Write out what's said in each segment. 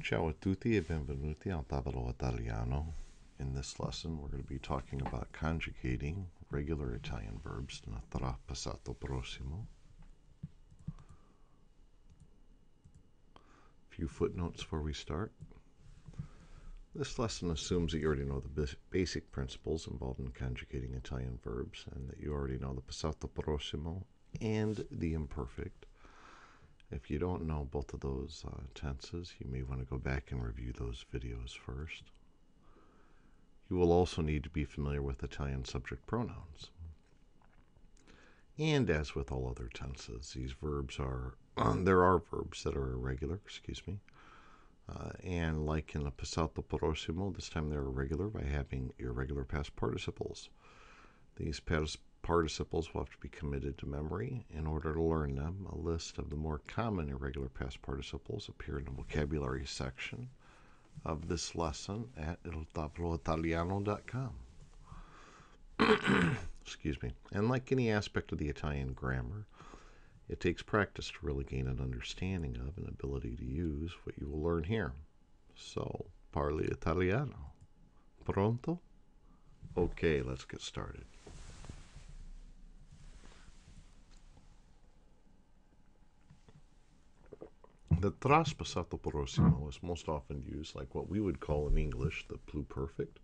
Ciao a tutti e benvenuti al Tavolo Italian. In this lesson, we're going to be talking about conjugating regular Italian verbs in a trapassato prossimo. A few footnotes before we start. This lesson assumes that you already know the basic principles involved in conjugating Italian verbs and that you already know the passato prossimo and the imperfect. If you don't know both of those tenses, you may want to go back and review those videos first. You will also need to be familiar with Italian subject pronouns. And as with all other tenses, these verbs are, there are verbs that are irregular, and like in the passato prossimo, this time they're irregular by having irregular past participles. These past participles will have to be committed to memory. In order to learn them, a list of the more common irregular past participles appear in the vocabulary section of this lesson at tavoloitaliano.com. Excuse me. And like any aspect of the Italian grammar, it takes practice to really gain an understanding of and ability to use what you will learn here. So, parli italiano. Pronto? Okay, let's get started. The trapassato prossimo is most often used like what we would call in English the pluperfect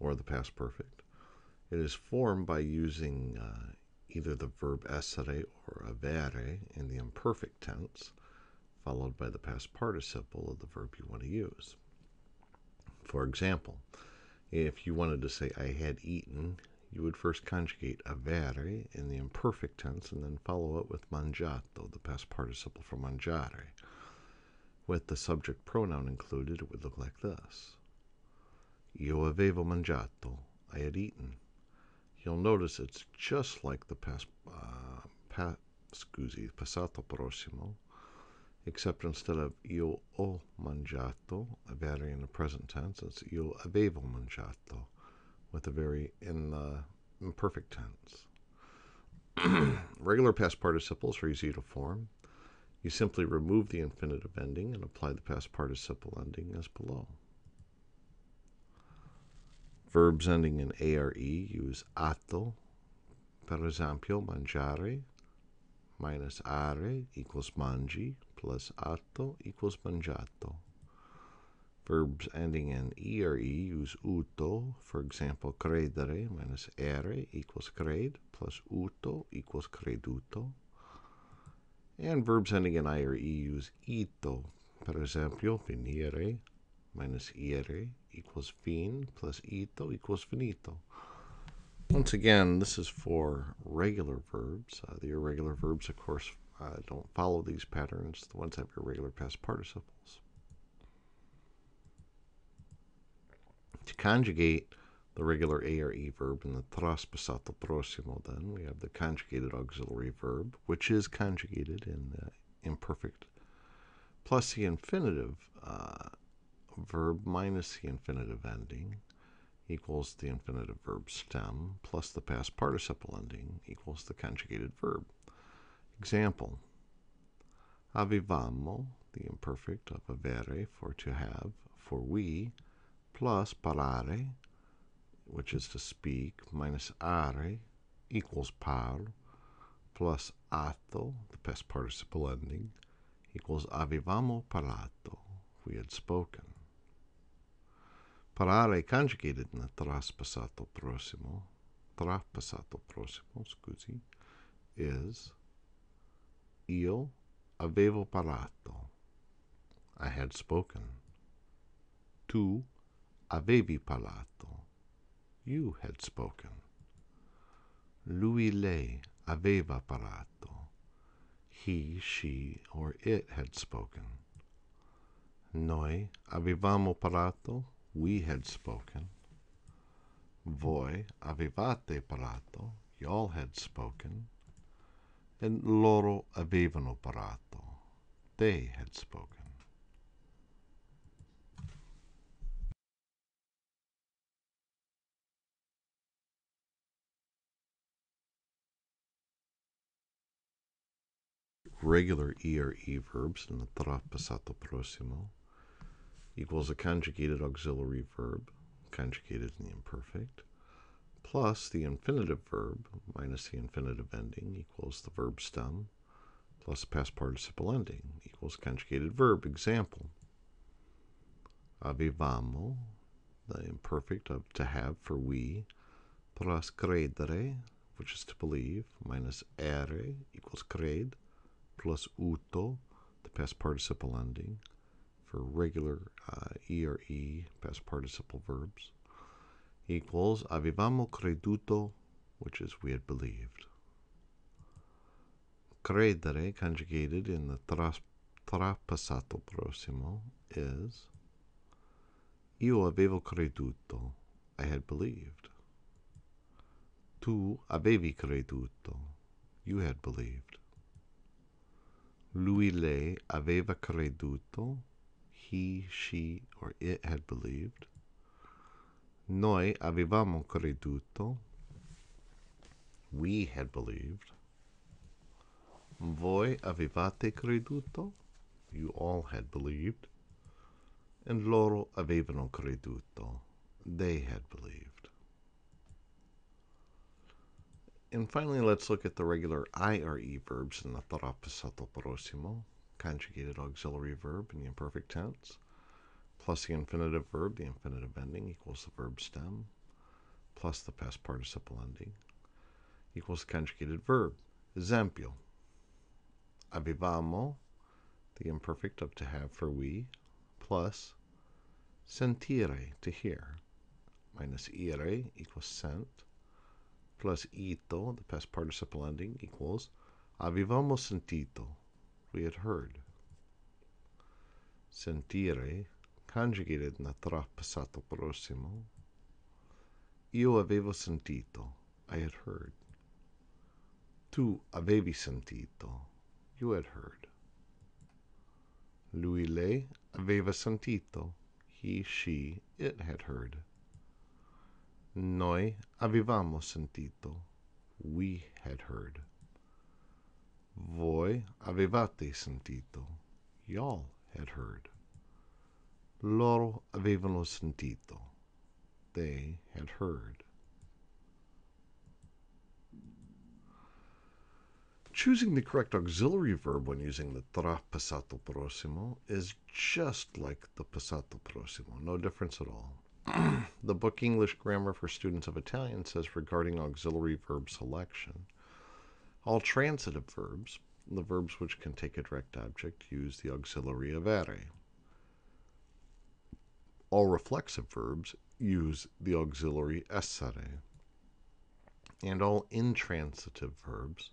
or the past perfect. It is formed by using either the verb essere or avere in the imperfect tense, followed by the past participle of the verb you want to use. For example, if you wanted to say I had eaten, you would first conjugate avere in the imperfect tense and then follow it with mangiato, the past participle for mangiare. With the subject pronoun included, it would look like this. Io avevo mangiato. I had eaten. You'll notice it's just like the passato prossimo, except instead of io ho mangiato, avere in the present tense, it's io avevo mangiato, with a very in the imperfect tense. Regular past participles are easy to form. You simply remove the infinitive ending and apply the past participle ending as below. Verbs ending in are use atto. Per esempio, mangiare minus are equals mangi plus atto equals mangiato. Verbs ending in ere use uto. For example, credere minus ere equals cred plus uto equals creduto. And verbs ending in ire use ito. Per esempio, finire minus ire equals fin plus ito equals finito. Once again, this is for regular verbs. The irregular verbs, of course, don't follow these patterns. The ones that have irregular past participles. To conjugate the regular are verb in the trapassato prossimo, then, we have the conjugated auxiliary verb, which is conjugated in the imperfect, plus the infinitive verb minus the infinitive ending equals the infinitive verb stem, plus the past participle ending equals the conjugated verb. Example, avevamo, the imperfect of avere, for to have, for we, plus parlare, which is to speak, minus are equals par, plus atto, the past participle ending, equals avevamo parlato, we had spoken. Parlare conjugated in the trapassato prossimo, is io avevo parlato, I had spoken. Tu avevi parlato, you had spoken. Lui, lei aveva parlato, he, she, or it had spoken. Noi avevamo parlato, we had spoken. Voi avevate parlato, y'all had spoken. And loro avevano parlato, they had spoken. Regular ere verbs in the trapassato prossimo equals a conjugated auxiliary verb, conjugated in the imperfect, plus the infinitive verb minus the infinitive ending equals the verb stem, plus past participle ending equals conjugated verb. Example, avevamo, the imperfect of to have for we, plus credere, which is to believe, minus ere equals cred, plus uto, the past participle ending for regular ere past participle verbs, equals avevamo creduto, which is we had believed. Credere, conjugated in the trapassato prossimo, is io avevo creduto, I had believed. Tu avevi creduto, you had believed. Lui, lei aveva creduto, he, she, or it had believed. Noi avevamo creduto, we had believed. Voi avevate creduto, you all had believed. And loro avevano creduto, they had believed. And finally, let's look at the regular IRE verbs in the trapassato prossimo, conjugated auxiliary verb in the imperfect tense, plus the infinitive verb, the infinitive ending equals the verb stem, plus the past participle ending equals the conjugated verb. Esempio, avevamo, the imperfect of to have for we, plus sentire, to hear, minus ire equals sent, plus ito, the past participle ending, equals avevamo sentito, we had heard. Sentire, conjugated in the trapassato prossimo, io avevo sentito, I had heard. Tu avevi sentito, you had heard. Lui, lei aveva sentito, he, she, it had heard. Noi avevamo sentito, we had heard. Voi avevate sentito, y'all had heard. Loro avevano sentito, they had heard. Choosing the correct auxiliary verb when using the trapassato prossimo is just like the passato prossimo, no difference at all. The book English Grammar for Students of Italian says regarding auxiliary verb selection, all transitive verbs, the verbs which can take a direct object, use the auxiliary avere. All reflexive verbs use the auxiliary essere. And all intransitive verbs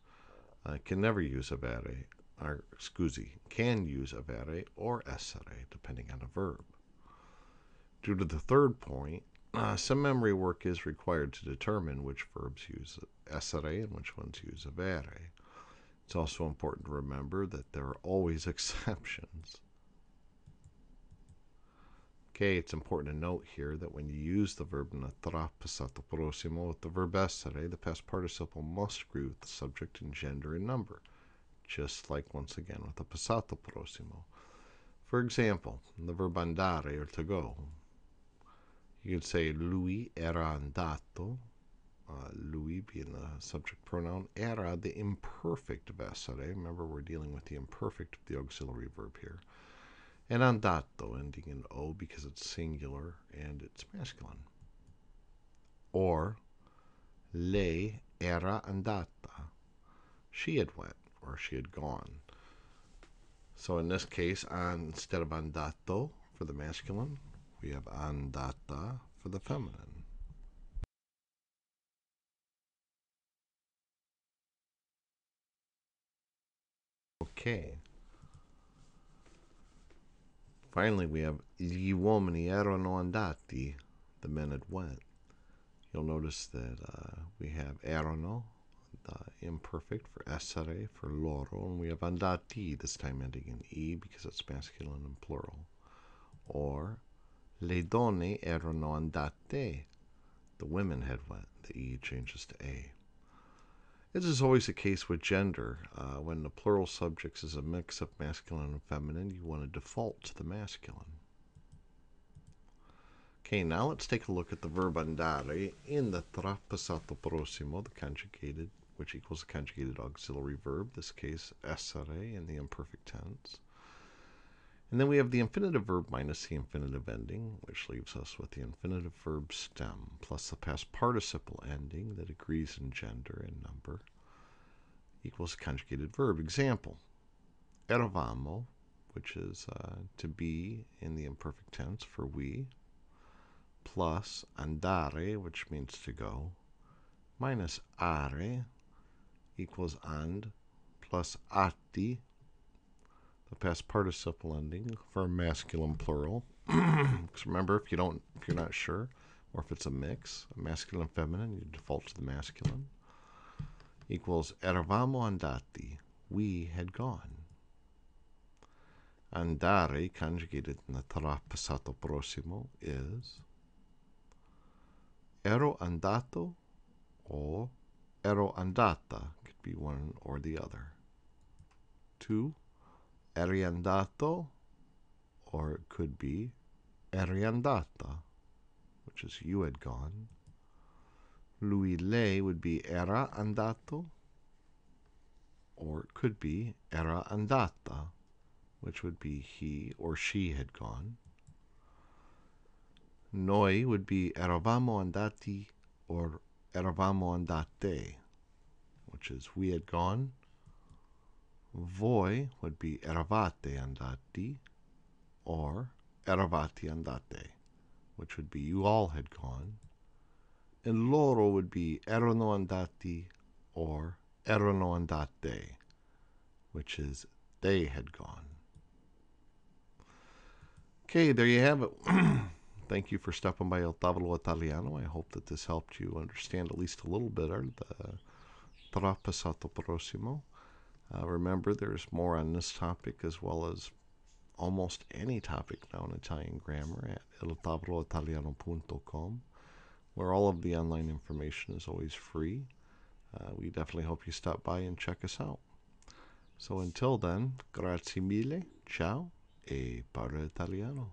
can never use avere, or can use avere or essere, depending on a verb. Due to the third point, some memory work is required to determine which verbs use essere and which ones use avere. It's also important to remember that there are always exceptions. Okay, it's important to note here that when you use the verb in the trapassato prossimo with the verb essere, the past participle must agree with the subject in gender and number, just like once again with the passato prossimo. For example, the verb andare, or to go, you could say lui era andato, lui being the subject pronoun, era the imperfect of essere. Remember, we're dealing with the imperfect of the auxiliary verb here. And andato, ending in o because it's singular and it's masculine. Or lei era andata, she had went or she had gone. So in this case, instead of andato for the masculine, we have andata for the feminine. Okay. Finally, we have gli uomini erano andati, the men had went. You'll notice that we have erano, the imperfect for essere, for loro, and we have andati, this time ending in e because it's masculine and plural. Or le donne erano andate, the women had went, the e changes to a. This is always the case with gender. When the plural subjects is a mix of masculine and feminine, you want to default to the masculine. Okay, now let's take a look at the verb andare in the trapassato prossimo, the conjugated, which equals the conjugated auxiliary verb, this case essere in the imperfect tense. And then we have the infinitive verb minus the infinitive ending, which leaves us with the infinitive verb stem plus the past participle ending that agrees in gender and number equals the conjugated verb. Example, eravamo, which is to be in the imperfect tense for we, plus andare, which means to go, minus are equals and, plus atti, the past participle ending for masculine plural. Because remember, if you're not sure, or if it's a mix, a masculine and feminine, you default to the masculine. Equals eravamo andati, we had gone. Andare, conjugated in the trapassato prossimo, is ero andato or ero andata. Could be one or the other. 2, eri andato, or it could be eri andata, which is you had gone. Lui, lei would be era andato, or it could be era andata, which would be he or she had gone. Noi would be eravamo andati or eravamo andate, which is we had gone. Voi would be eravate andati or eravati andate, which would be you all had gone. And loro would be erano andati or erano andate, which is they had gone. Okay, there you have it. Thank you for stopping by El Tavolo Italian. I hope that this helped you understand at least a little better the trapassato prossimo. Remember, there's more on this topic as well as almost any topic now in Italian grammar at eltavoloitaliano.com, where all of the online information is always free. We definitely hope you stop by and check us out. So until then, grazie mille, ciao, e parla italiano.